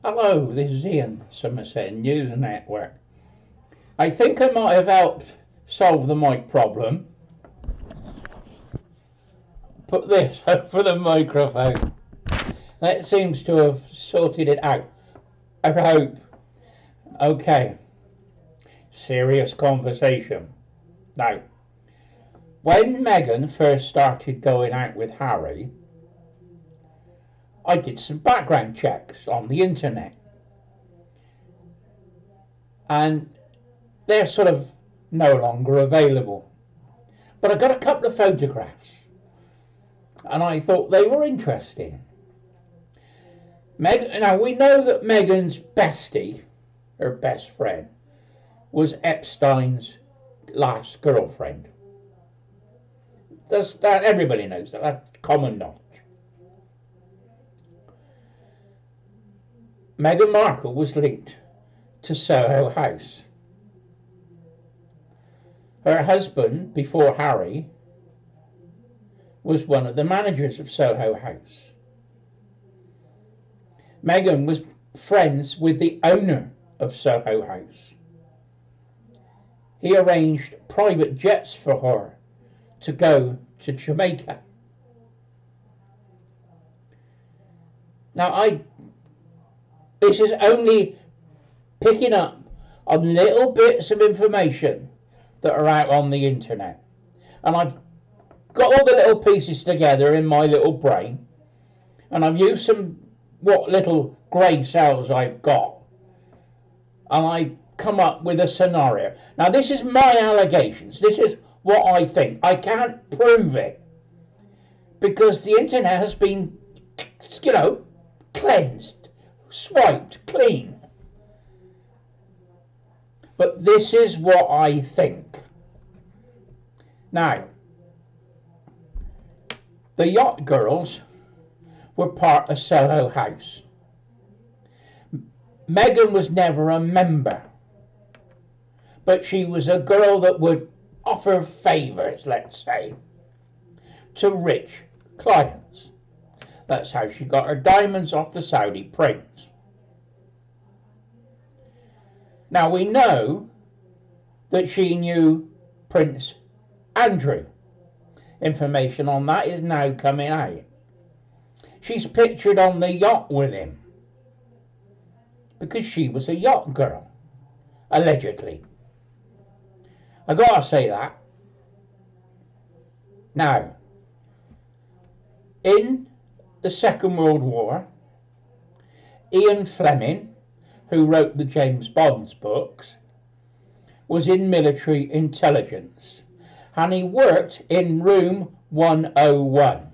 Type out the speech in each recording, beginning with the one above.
Hello, this is Ian, Somerset News Network. I think I might have helped solve the mic problem. Put this over the microphone. That seems to have sorted it out. I hope. Okay. Serious conversation. Now, when Meghan first started going out with Harry, I did some background checks on the internet. And they're sort of no longer available. But I got a couple of photographs and I thought they were interesting. Now we know that Meghan's bestie, her best friend, was Epstein's last girlfriend. Everybody knows that. That's common knowledge. Meghan Markle was linked to Soho House. Her husband, before Harry, was one of the managers of Soho House. Meghan was friends with the owner of Soho House. He arranged private jets for her to go to Jamaica. Now, this is only picking up on little bits of information that are out on the internet. And I've got all the little pieces together in my little brain, and I've used what little grey cells I've got, and I come up with a scenario. Now, this is my allegations. This is what I think. I can't prove it because the internet has been, cleansed, swiped clean. But this is what I think. Now, the yacht girls were part of Soho House. Meghan was never a member, but she was a girl that would offer favours, let's say, to rich clients. That's how she got her diamonds off the Saudi prince. Now we know that she knew Prince Andrew. Information on that is now coming out. She's pictured on the yacht with him because she was a yacht girl, allegedly. I gotta say that. Now, in the Second World War, Ian Fleming, who wrote the James Bond books, was in military intelligence, and he worked in room 101.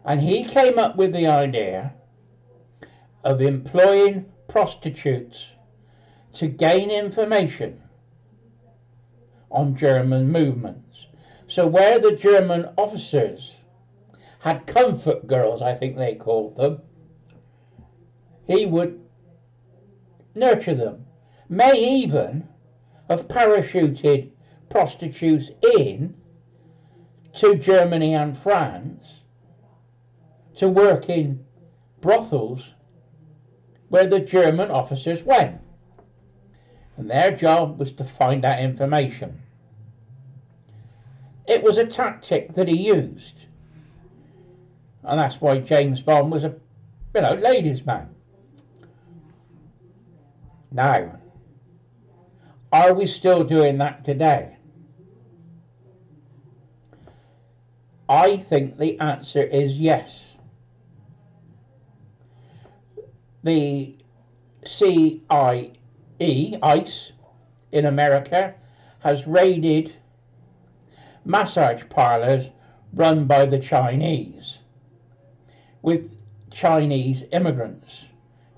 And he came up with the idea of employing prostitutes to gain information on German movements. So where the German officers had comfort girls, I think they called them, he would nurture them. May even have parachuted prostitutes in to Germany and France to work in brothels where the German officers went. And their job was to find out information. It was a tactic that he used. And that's why James Bond was a, ladies' man. Now, are we still doing that today? I think the answer is yes. The CIA, ICE, in America, has raided massage parlors run by the Chinese with Chinese immigrants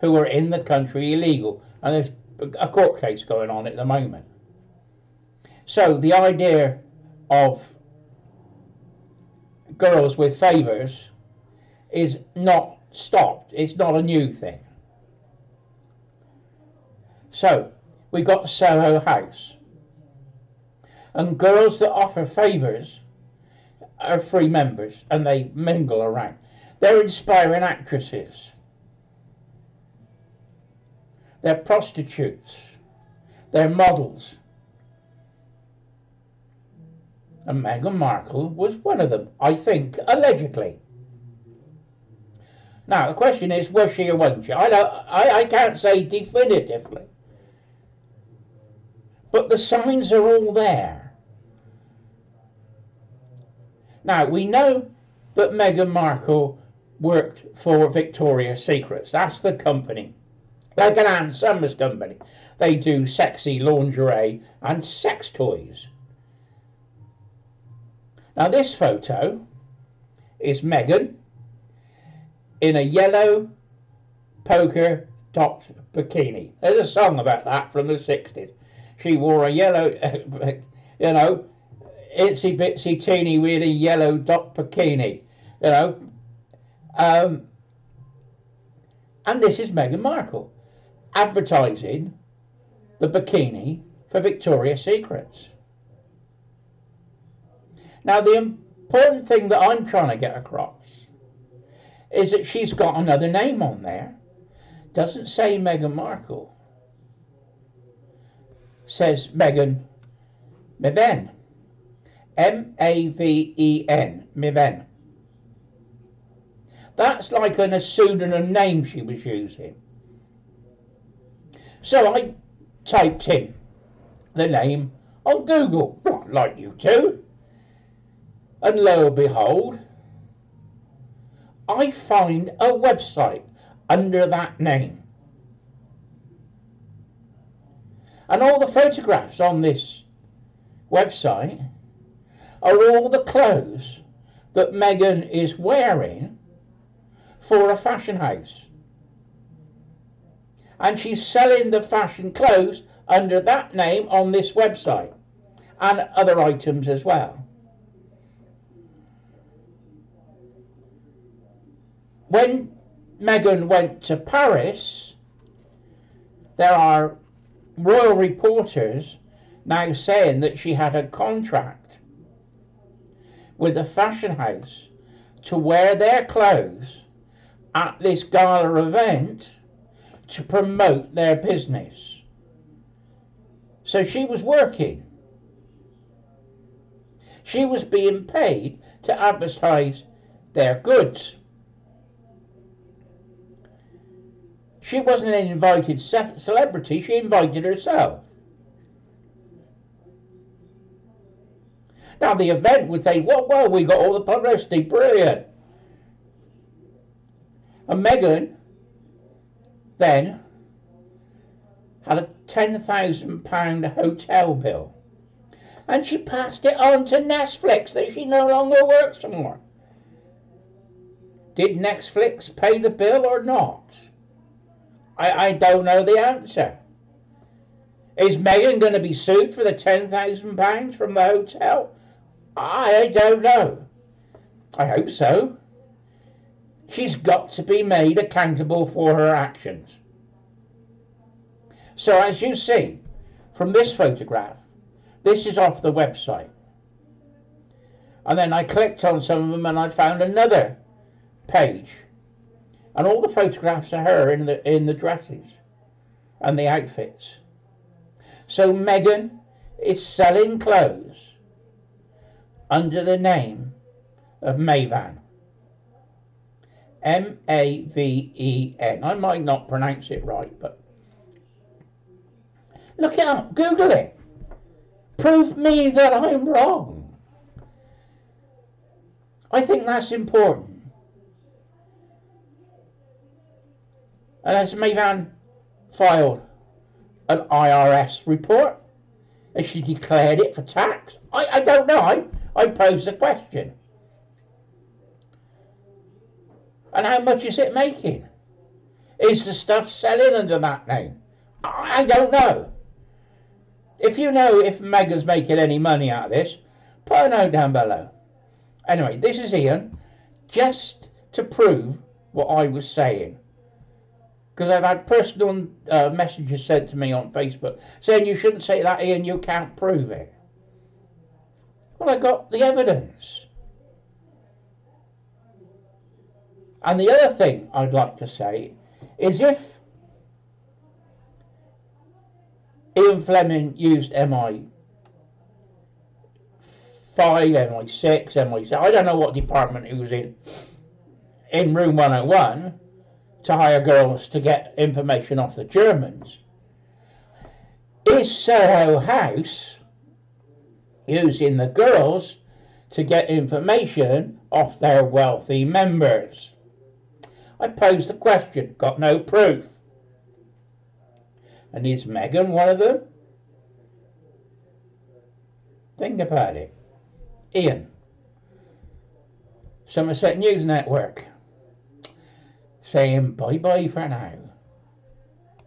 who are in the country illegal. And there's a court case going on at the moment. So the idea of girls with favours is not stopped. It's not a new thing. So we got Soho House. And girls that offer favours are free members and they mingle around. They're inspiring actresses. They're prostitutes. They're models. And Meghan Markle was one of them, I think, allegedly. Now, the question is, was she or wasn't she? I can't say definitively. But the signs are all there. Now, we know that Meghan Markle worked for Victoria's Secret. That's the company. Like an Ann Summers company. They do sexy lingerie and sex toys. Now, this photo is Meghan in a yellow polka dot bikini. There's a song about that from the 60s. She wore a yellow, itsy bitsy teeny weeny yellow dot bikini, and this is Meghan Markle advertising the bikini for Victoria's Secrets. Now, the important thing that I'm trying to get across is that she's got another name on there. Doesn't say Meghan Markle. Says Meghan Maven. M-A-V-E-N. Maven. That's like a pseudonym name she was using. So I typed in the name on Google, like you do. And lo and behold, I find a website under that name. And all the photographs on this website are all the clothes that Meghan is wearing for a fashion house. And she's selling the fashion clothes under that name on this website and other items as well. When Meghan went to Paris, there are royal reporters now saying that she had a contract with a fashion house to wear their clothes at this gala event to promote their business. So she was working. She was being paid to advertise their goods. She wasn't an invited celebrity, she invited herself. Now the event would say, well, we got all the publicity, brilliant. And Meghan then had a £10,000 hotel bill. And she passed it on to Netflix that she no longer works for. Did Netflix pay the bill or not? I don't know the answer. Is Meghan going to be sued for the £10,000 from the hotel? I don't know. I hope so. She's got to be made accountable for her actions. So as you see from this photograph, this is off the website. And then I clicked on some of them and I found another page. And all the photographs are her in the dresses and the outfits. So Meghan is selling clothes under the name of Maven. M-A-V-E-N. I might not pronounce it right, but look it up, Google it. Prove me that I'm wrong. I think that's important. And has Maven filed an IRS report? Has she declared it for tax? I don't know. I pose the question. And how much is it making? Is the stuff selling under that name? I don't know. If you know if Meghan's making any money out of this, put a note down below. Anyway, this is Ian, just to prove what I was saying. Because I've had personal messages sent to me on Facebook saying you shouldn't say that, Ian, you can't prove it. Well, I got the evidence. And the other thing I'd like to say is if Ian Fleming used MI5, MI6, MI7, I don't know what department he was in room 101, to hire girls to get information off the Germans. Is Soho House using the girls to get information off their wealthy members? I posed the question, got no proof. And is Meghan one of them? Think about it. Ian, Somerset News Network, saying bye-bye for now.